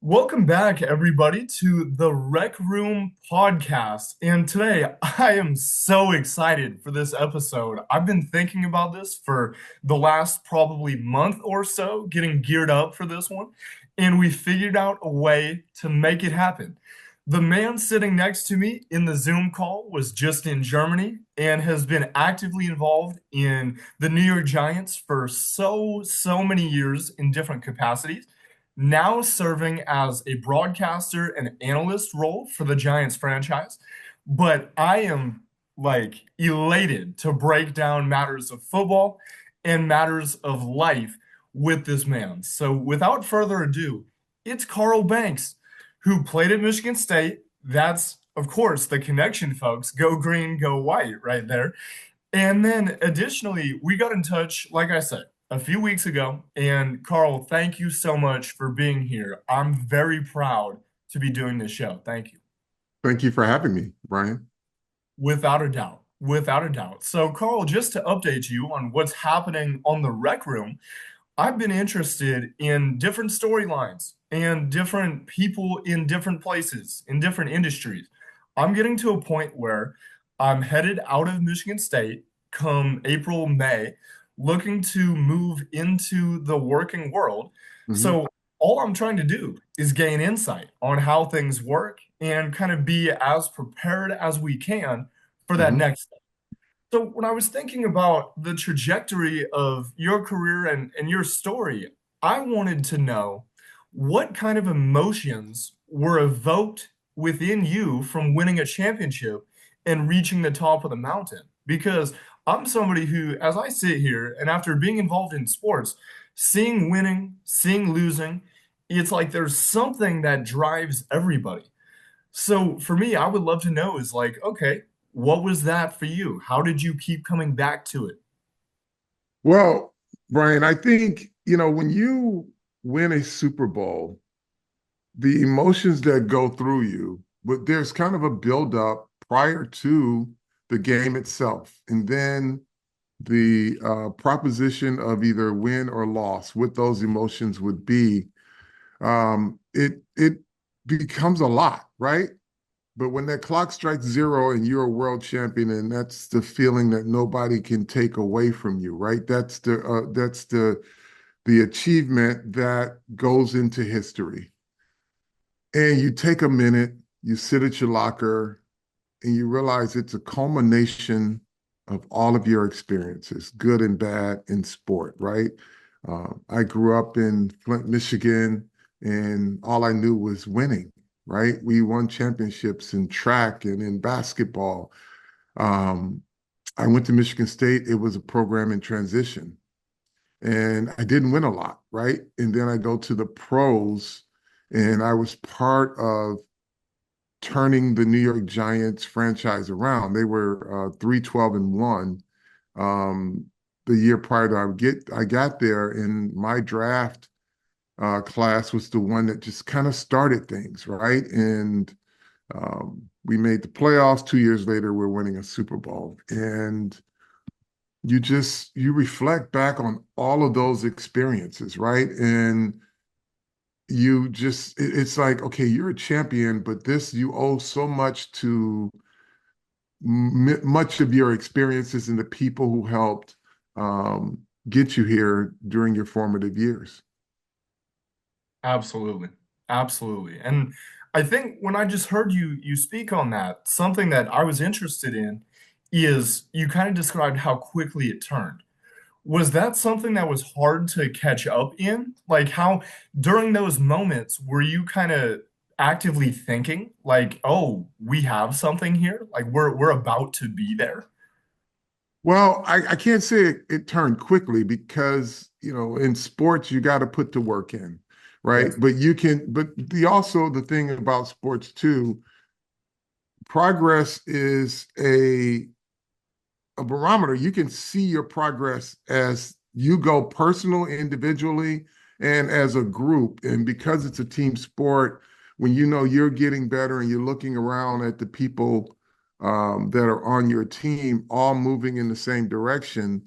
Welcome back, everybody, to the Rec Room podcast. And today, I am so excited for this episode. I've been thinking about this for the last probably month or so, getting geared up for this one, and we figured out a way to make it happen. The man sitting next to me in the Zoom call was just in Germany and has been actively involved in the New York Giants for so many years in different capacities, now serving as a broadcaster and analyst role for the Giants franchise. But I am like elated to break down matters of football and matters of life with this man. So without further ado, it's Carl Banks, who played at Michigan State. That's, of course, the connection, folks. Go green, go white, right there. And then additionally, we got in touch, like I said, a few weeks ago. And Carl, thank you so much for being here. I'm very proud to be doing this show. Thank you. Thank you for having me, Brian. Without a doubt. Without a doubt. So, Carl, just to update you on what's happening on the Rec Room, I've been interested in different storylines and different people in different places, in different industries. I'm getting to a point where I'm headed out of Michigan State come April, May, looking to move into the working world. Hmm. So, all I'm trying to do is gain insight on how things work and kind of be as prepared as we can for that Hmm. next step. So when I was thinking about the trajectory of your career and your story, I wanted to know what kind of emotions were evoked within you from winning a championship and reaching the top of the mountain. Because I'm somebody who, as I sit here and after being involved in sports, seeing winning, seeing losing, it's like there's something that drives everybody. So for me, I would love to know is like, okay, what was that for you? How did you keep coming back to it? Well, Brian, I think, when you win a Super Bowl, the emotions that go through you, but there's kind of a buildup prior to the game itself. And then the proposition of either win or loss, what those emotions would be, it becomes a lot, right? But when that clock strikes zero and you're a world champion, and that's the feeling that nobody can take away from you, right? That's the achievement that goes into history. And you take a minute, you sit at your locker, and you realize it's a culmination of all of your experiences, good and bad, in sport, right? I grew up in Flint, Michigan, and all I knew was winning, right? We won championships in track and in basketball. Um, I went to Michigan State. It was a program in transition, and I didn't win a lot, right? And then I go to the pros, and I was part of turning the New York Giants franchise around. They were 3-12-1 the year prior to I got there, and my draft class was the one that just kind of started things, right? And we made the playoffs. 2 years later, we're winning a Super Bowl, and you reflect back on all of those experiences, right? And it's like, okay, you're a champion, but this you owe so much to much of your experiences and the people who helped get you here during your formative years. Absolutely. Absolutely. And I think when I just heard you speak on that, something that I was interested in is you kind of described how quickly it turned. Was that something that was hard to catch up in? Like how during those moments were you kind of actively thinking like, "Oh, we have something here. Like we're about to be there." Well, I can't say it turned quickly because, in sports, you got to put the work in, right? Yes. But the thing about sports too, progress is a barometer. You can see your progress as you go personal, individually, and as a group. And because it's a team sport, when you know you're getting better and you're looking around at the people that are on your team all moving in the same direction,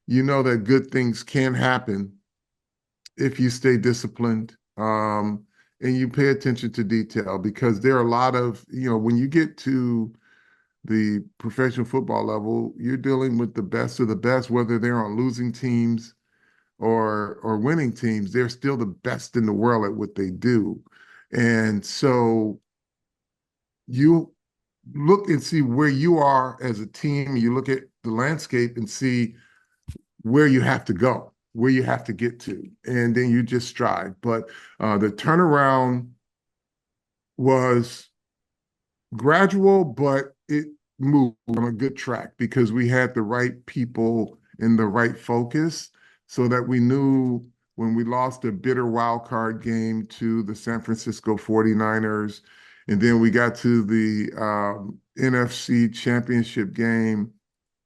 you know that good things can happen if you stay disciplined. and you pay attention to detail because there are a lot of, when you get to the professional football level, you're dealing with the best of the best, whether they're on losing teams or winning teams, they're still the best in the world at what they do. And so you look and see where you are as a team, you look at the landscape and see where you have to go, where you have to get to, and then you just strive. But the turnaround was gradual, but it moved on a good track because we had the right people and the right focus so that we knew when we lost a bitter wild card game to the San Francisco 49ers, and then we got to the NFC championship game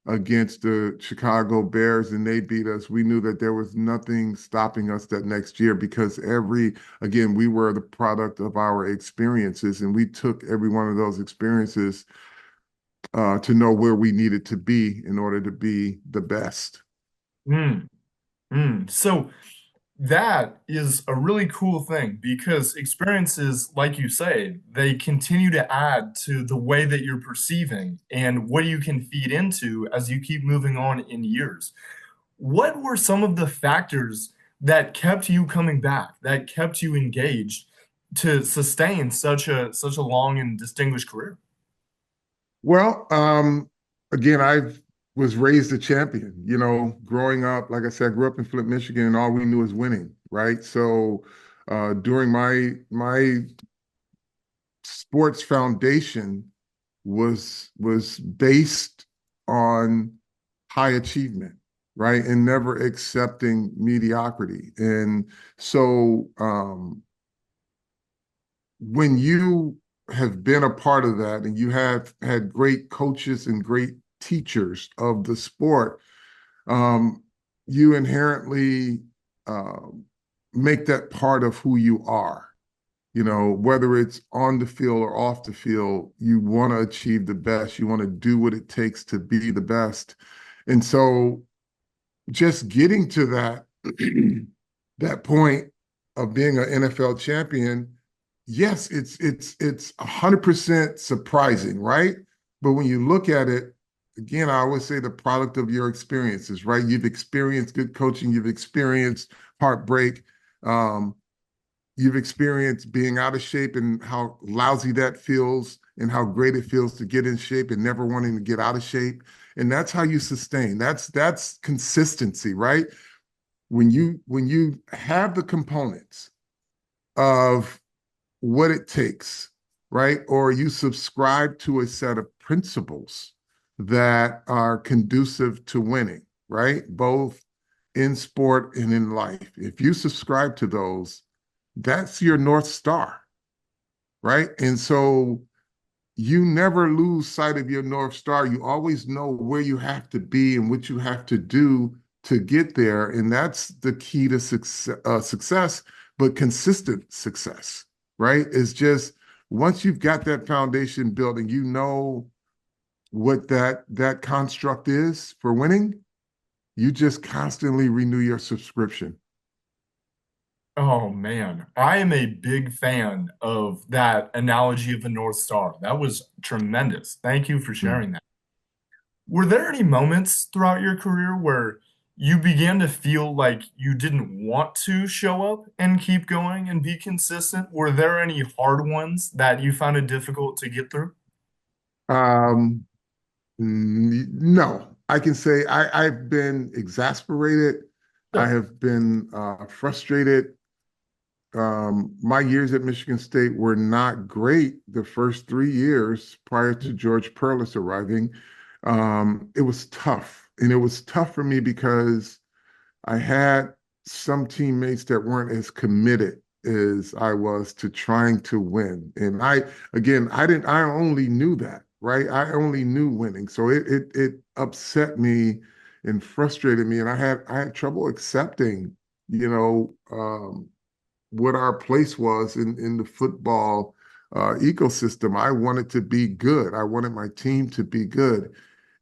against the Chicago Bears and they beat us, we knew that there was nothing stopping us that next year because again, we were the product of our experiences and we took every one of those experiences to know where we needed to be in order to be the best. Mm, So that is a really cool thing because experiences, like you say, they continue to add to the way that you're perceiving and what you can feed into as you keep moving on in years. What were some of the factors that kept you coming back, that kept you engaged to sustain such a long and distinguished career? Well, again, I was raised a champion. Growing up, like I said, I grew up in Flint, Michigan, and all we knew was winning, right? So during my sports foundation was based on high achievement, right? And never accepting mediocrity. And so when you have been a part of that and you have had great coaches and great teachers of the sport, um, you inherently uh, make that part of who you are. Whether it's on the field or off the field, you want to achieve the best. You want to do what it takes to be the best. And so just getting to that that point of being an NFL champion, yes, it's 100% surprising, right? But when you look at it, again, I always say the product of your experiences, right? You've experienced good coaching, you've experienced heartbreak, um, you've experienced being out of shape and how lousy that feels and how great it feels to get in shape and never wanting to get out of shape. And that's how you sustain. That's consistency, right? When you have the components of what it takes, right? Or you subscribe to a set of principles that are conducive to winning, right? Both in sport and in life. If you subscribe to those, that's your North Star, right? And so you never lose sight of your North Star. You always know where you have to be and what you have to do to get there. And that's the key to success, but consistent success, right? Is just once you've got that foundation built and you know what that construct is for winning, you just constantly renew your subscription. Oh man, I am a big fan of that analogy of the North Star. That was tremendous. Thank you for Mm. sharing that. Were there any moments throughout your career where you began to feel like you didn't want to show up and keep going and be consistent? Were there any hard ones that you found it difficult to get through? Um, no, I can say I've been exasperated. I Sure. have been frustrated. My years at Michigan State were not great the first 3 years prior to George Perlis arriving. It was tough. And it was tough for me because I had some teammates that weren't as committed as I was to trying to win. And I only knew that, right? I only knew winning. So it upset me and frustrated me. And I had trouble accepting, you know, what our place was in the football ecosystem. I wanted to be good. I wanted my team to be good.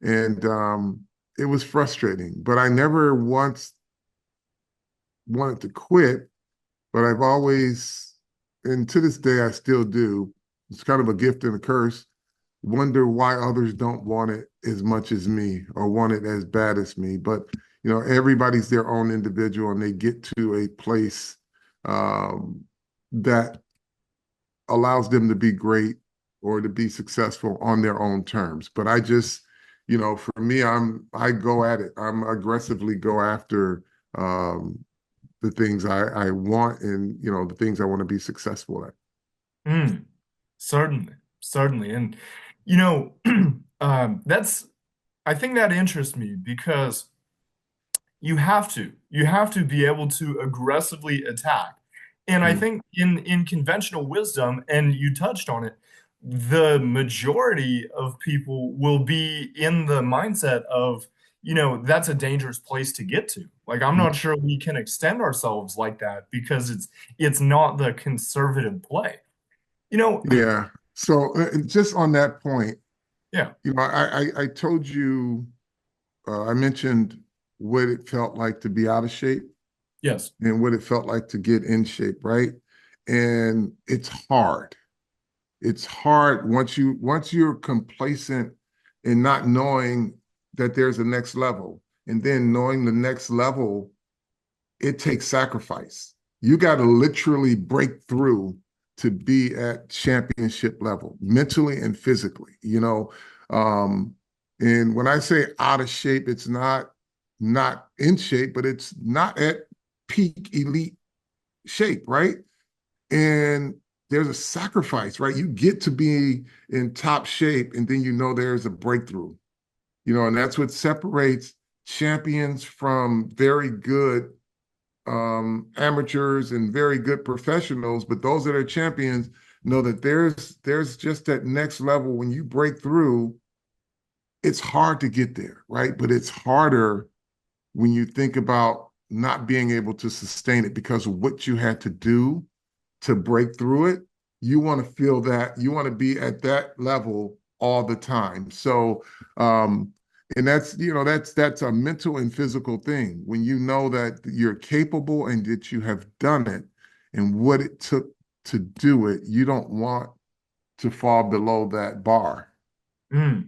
And it was frustrating, but I never once wanted to quit, but I've always and to this day I still do. It's kind of a gift and a curse. Wonder why others don't want it as much as me or want it as bad as me. But everybody's their own individual, and they get to a place um, that allows them to be great or to be successful on their own terms. But I just, for me, I go at it. I'm aggressively go after the things I want and the things I want to be successful at. Mm, certainly, certainly. And, that's, I think that interests me because you have to be able to aggressively attack. And I Mm. think in conventional wisdom, and you touched on it, the majority of people will be in the mindset of, that's a dangerous place to get to. Like, I'm not sure we can extend ourselves like that because it's not the conservative play. You know, Yeah. So just on that point, yeah, I told you, I mentioned what it felt like to be out of shape yes. and what it felt like to get in shape, right? And it's hard. It's hard once you're complacent and not knowing that there's a next level, and then knowing the next level, it takes sacrifice. You got to literally break through to be at championship level, mentally and physically. Um, and when I say out of shape, it's not in shape, but it's not at peak elite shape, right? And there's a sacrifice, right? You get to be in top shape, and then there's a breakthrough, and that's what separates champions from very good amateurs and very good professionals. But those that are champions know that there's just that next level. When you break through, it's hard to get there, right? But it's harder when you think about not being able to sustain it because of what you had to do to break through it. You want to feel that you want to be at that level all the time. So, and that's a mental and physical thing. When you know that you're capable and that you have done it and what it took to do it, you don't want to fall below that bar. Mm,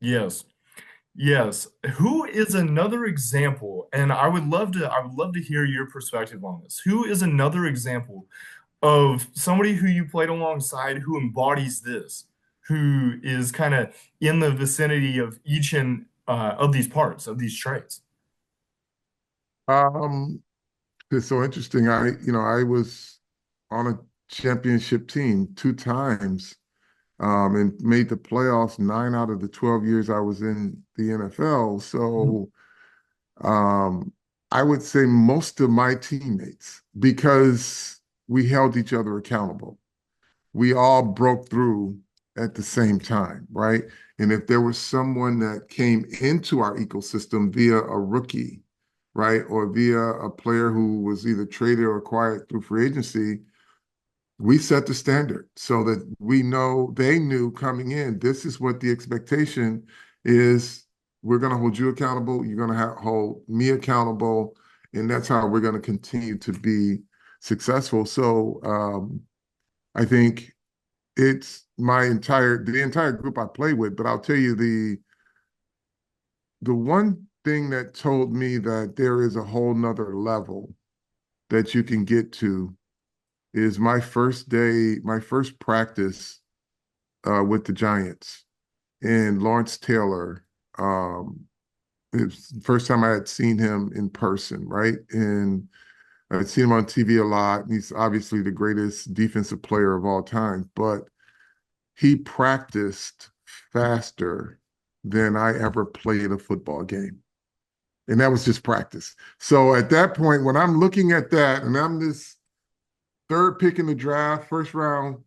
yes. Yes. Who is another example? And I would love to hear your perspective on this. Who is another example of somebody who you played alongside who embodies this, who is kind of in the vicinity of each and of these parts, of these traits? Um, it's so interesting. I was on a championship team 2 times and made the playoffs 9 out of the 12 years I was in the NFL. Mhm. So um, I would say most of my teammates, because we held each other accountable, we all broke through at the same time, right? And if there was someone that came into our ecosystem via a rookie, right, or via a player who was either traded or acquired through free agency, we set the standard so that we know they knew coming in, this is what the expectation is. We're going to hold you accountable. You're going to hold me accountable. And that's how we're going to continue to be successful. So I think it's the entire group I play with, but I'll tell you the one thing that told me that there is a whole nother level that you can get to is my first practice with the Giants. And Lawrence Taylor, it was the first time I had seen him in person, right? And I'd seen him on TV a lot. He's obviously the greatest defensive player of all time, but he practiced faster than I ever played a football game. And that was just practice. So at that point, when I'm looking at that and I'm this third pick in the draft, first round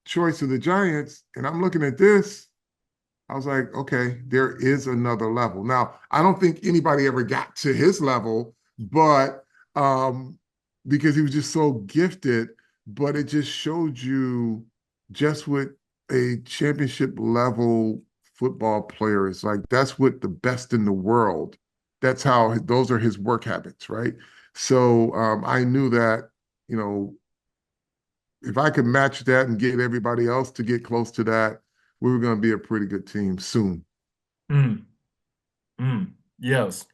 choice of the Giants, and I'm looking at this, I was like, okay, there is another level. Now, I don't think anybody ever got to his level, but because he was just so gifted, but it just showed you just what a championship level football player is like. That's what the best in the world, that's how those are his work habits, right? So I knew that, you know, if I could match that and get everybody else to get close to that, we were going to be a pretty good team soon. Mm, yes.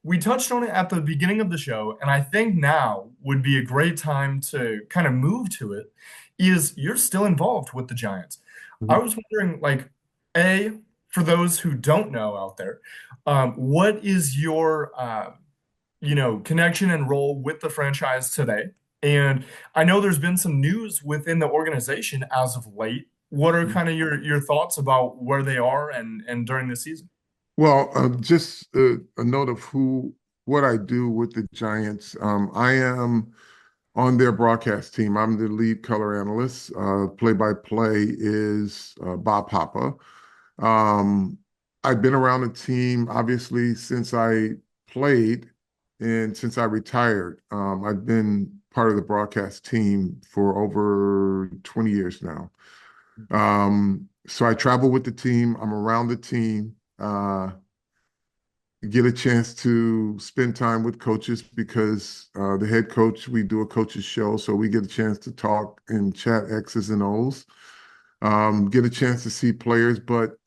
We touched on it at the beginning of the show, and I think now would be a great time to kind of move to it, is you're still involved with the Giants. I Mhm. was wondering, like, A, for those who don't know out there, what is your connection and role with the franchise today? And I know there's been some news within the organization as of late. What are kind of your thoughts about where they are and during the season? Well, just a note of what I do with the Giants. I am on their broadcast team. I'm the lead color analyst. Play-by-play is Bob Papa. Um, I've been around the team obviously since I played and since I retired. I've been part of the broadcast team for over 20 years now. So I travel with the team. I'm around the team. Get a chance to spend time with coaches because the head coach, we do a coaches show, so we get a chance to talk and chat X's and O's. Get a chance to see players, but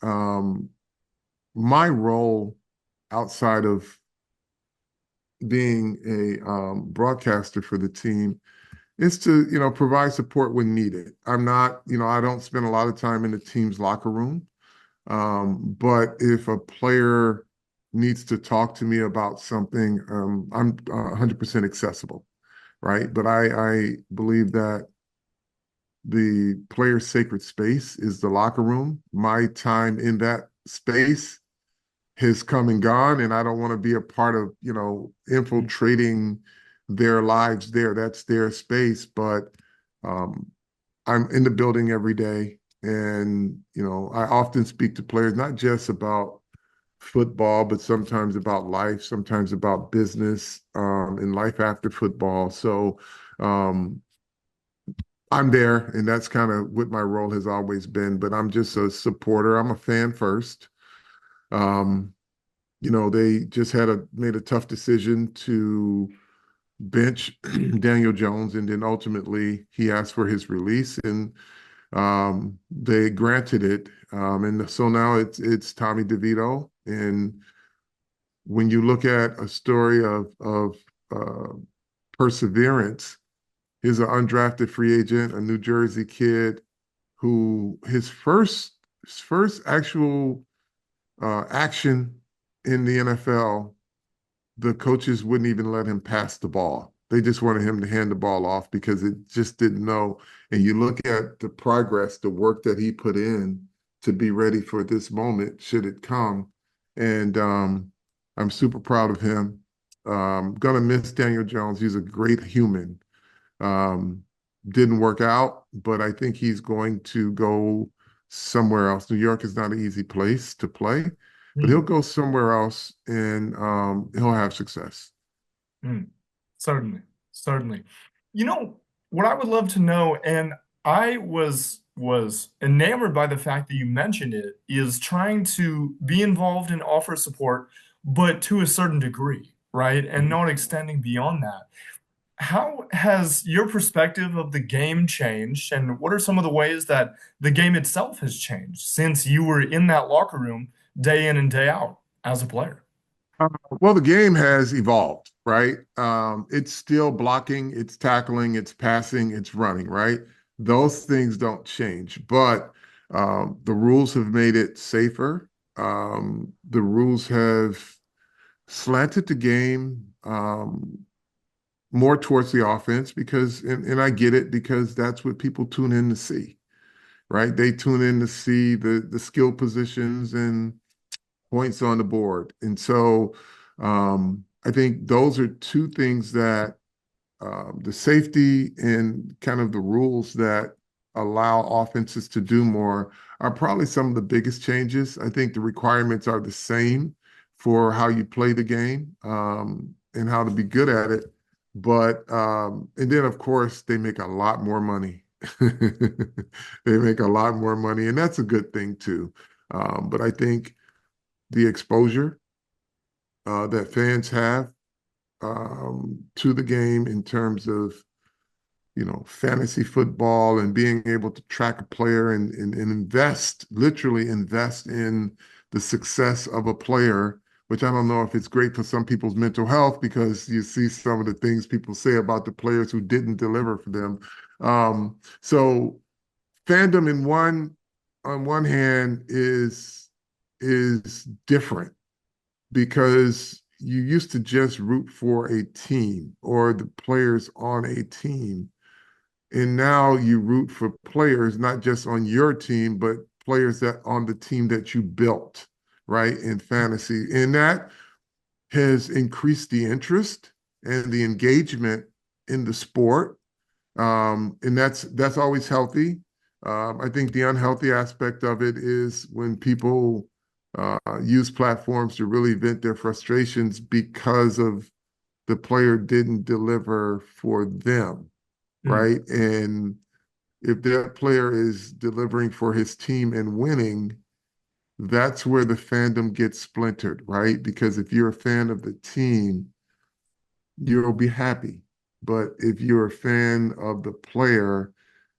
my role outside of being a broadcaster for the team is to, provide support when needed. I'm not, I don't spend a lot of time in the team's locker room. But if a player needs to talk to me about something, I'm 100% accessible, right? But I believe that the player's sacred space is the locker room. My time in that space has come and gone, and I don't want to be a part of, infiltrating their lives there. That's their space. But um, I'm in the building every day. And, I often speak to players, not just about football, but sometimes about life, sometimes about business, and life after football. So um, I'm there, and that's kind of what my role has always been. But I'm just a supporter. I'm a fan first. Um, they just made a tough decision to bench Daniel Jones, and then ultimately he asked for his release, and they granted it. And so now it's Tommy DeVito. And when you look at a story of uh, perseverance, he's an undrafted free agent, a New Jersey kid who his first actual action in the NFL, the coaches wouldn't even let him pass the ball. They just wanted him to hand the ball off because it just didn't know. And you look at the progress, the work that he put in to be ready for this moment, should it come. And I'm super proud of him. Gonna miss Daniel Jones. He's a great human. Um, didn't work out, but I think he's going to go somewhere else. New York is not an easy place to play, but he'll Mm, go somewhere else and he'll have success. mm. Certainly, certainly. What I would love to know, and I was enamored by the fact that you mentioned it, is trying to be involved and offer support, but to a certain degree, right? And Mhm. not extending beyond that. How has your perspective of the game changed, and what are some of the ways that the game itself has changed since you were in that locker room day in and day out as a player? Well, the game has evolved, right? It's still blocking, it's tackling, it's passing, it's running, right? Those things don't change, but the rules have made it safer. The rules have slanted the game more towards the offense because, and I get it because that's what people tune in to see, right? They tune in to see the skill positions and points on the board. And so I think those are two things that the safety and kind of the rules that allow offenses to do more are probably some of the biggest changes. I think the requirements are the same for how you play the game and how to be good at it. But, and then of course, they make a lot more money. They make a lot more money, and that's a good thing too. But I think the exposure that fans have to the game in terms of fantasy football and being able to track a player and literally invest in the success of a player, which I don't know if it's great for some people's mental health because you see some of the things people say about the players who didn't deliver for them. So fandom on one hand is different because you used to just root for a team or the players on a team. And now you root for players, not just on your team, but players that on the team that you built, right, in fantasy. And that has increased the interest and the engagement in the sport. And that's always healthy. I think the unhealthy aspect of it is when people use platforms to really vent their frustrations because of the player didn't deliver for them, Mm, right? And if that player is delivering for his team and winning, that's where the fandom gets splintered, right? Because if you're a fan of the team, you'll be happy. But if you're a fan of the player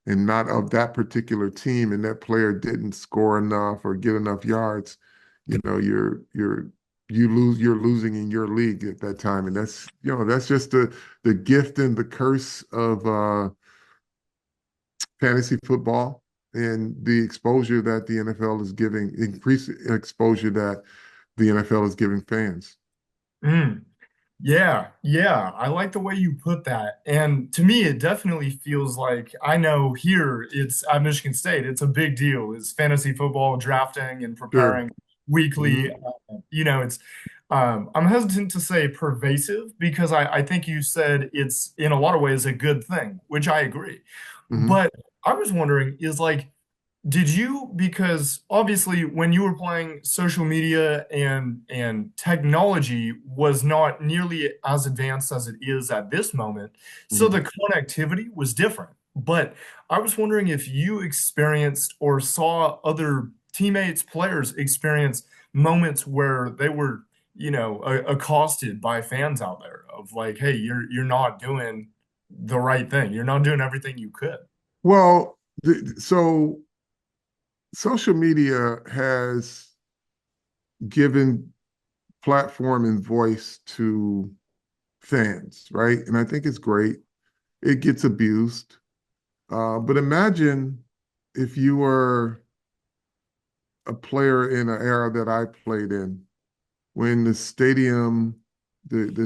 and not of that particular team, and that player didn't score enough or get enough yards, you're losing in your league at that time. And that's just the gift and the curse of fantasy football and the exposure that the NFL is giving, increased exposure that the NFL is giving fans. mm. Yeah, yeah, I like the way you put that. And to me, it definitely feels like I know here it's at Michigan State, it's a big deal. It's fantasy football drafting and Sure. preparing weekly. Hmm. It's I'm hesitant to say pervasive because I think you said it's in a lot of ways a good thing, which I agree. Hmm. But I was wondering, is like did you, because obviously when you were playing social media and technology was not nearly as advanced as it is at this moment, so Hmm. the connectivity was different. But I was wondering if you experienced or saw other teammates, players experience moments where they were, accosted by fans out there of like, hey, you're not doing the right thing. You're not doing everything you could. Well, so social media has given platform and voice to fans, right? And I think it's great. It gets abused. But imagine if you were a player in an era that I played in, when the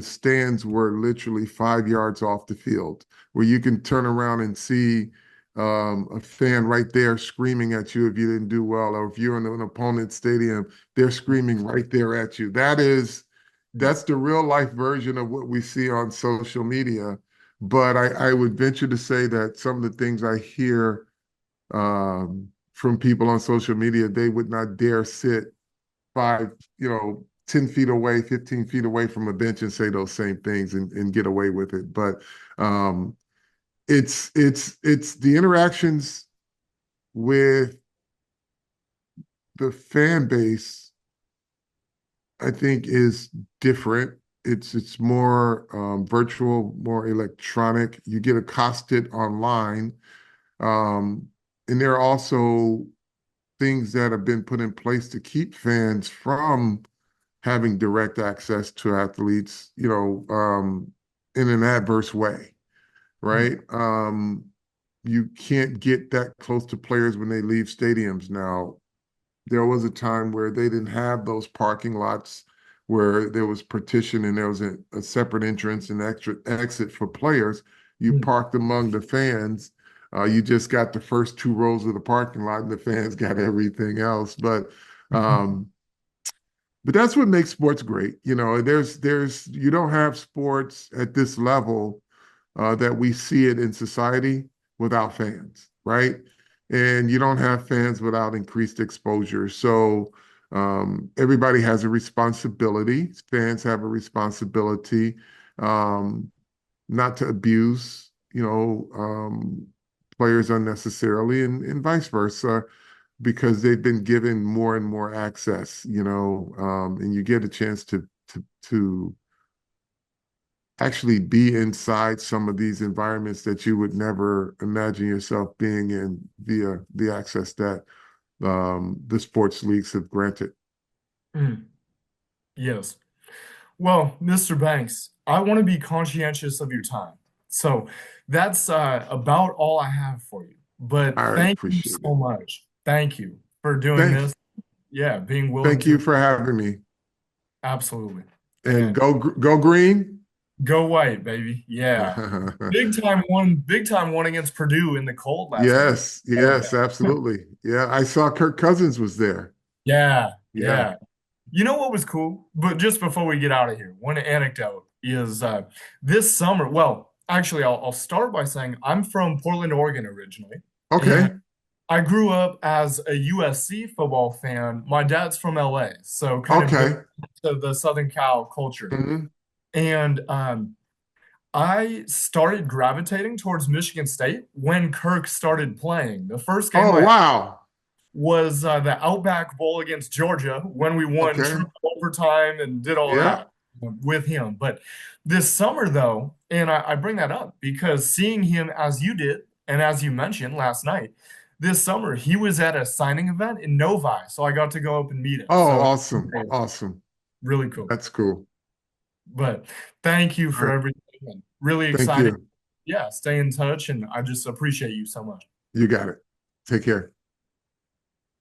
stands were literally 5 yards off the field, where you can turn around and see a fan right there screaming at you if you didn't do well, or if you're in an opponent's stadium, they're screaming right there at you. That's the real life version of what we see on social media. But I would venture to say that some of the things I hear from people on social media, they would not dare sit 10 feet away, 15 feet away from a bench and say those same things and get away with it. But um, it's the interactions with the fan base, I think, is different. It's more virtual, more electronic. You get accosted online. Um, and there are also things that have been put in place to keep fans from having direct access to athletes, in an adverse way, Mm, right? You can't get that close to players when they leave stadiums now. There was a time where they didn't have those parking lots where there was partition and there was a separate entrance and extra exit for players. You mm, parked among the fans. You just got the first two rows of the parking lot, and the fans got everything else. Um, but that's what makes sports great. There's you don't have sports at this level that we see it in society without fans, right? And you don't have fans without increased exposure. So everybody has a responsibility. Fans have a responsibility um, not to abuse, players unnecessarily, and vice versa because they've been given more and more access, and you get a chance to actually be inside some of these environments that you would never imagine yourself being in via the access that the sports leagues have granted. Mm, yes. Well, Mr. Banks, I want to be conscientious of your time. So that's about all I have for you. But I thank you appreciate so it. much. Thank you for doing Thank, this. Yeah, being willing thank you to. for having me. Absolutely. And And go green. go white, baby. Yeah. Big time one against Purdue in the cold last night. Yes, Love yes, that. absolutely. Yeah, I saw Kirk Cousins was there. Yeah, Yeah. yeah. You know what was cool? But just before we get out of here, one anecdote is this summer. Well, actually, I'll start by saying I'm from Portland, Oregon originally, and Okay. I grew up as a USC football fan. My dad's from LA, so kind of big Okay. to the Southern Cal culture. Mhm. And I started gravitating towards Michigan State when Kirk started playing. The first game Oh, I wow. was the Outback Bowl against Georgia when we won Okay. triple overtime and did all Yeah. that with him. But this summer, though, and I bring that up because seeing him as you did, and as you mentioned last night, this summer he was at a signing event in Novi, so I got to go up and meet him. Oh, So awesome. Awesome. really cool. That's cool. But thank you All for right. everything. And really Thank excited. you. Yeah, stay in touch, and I just appreciate you so much. You got it. Take care.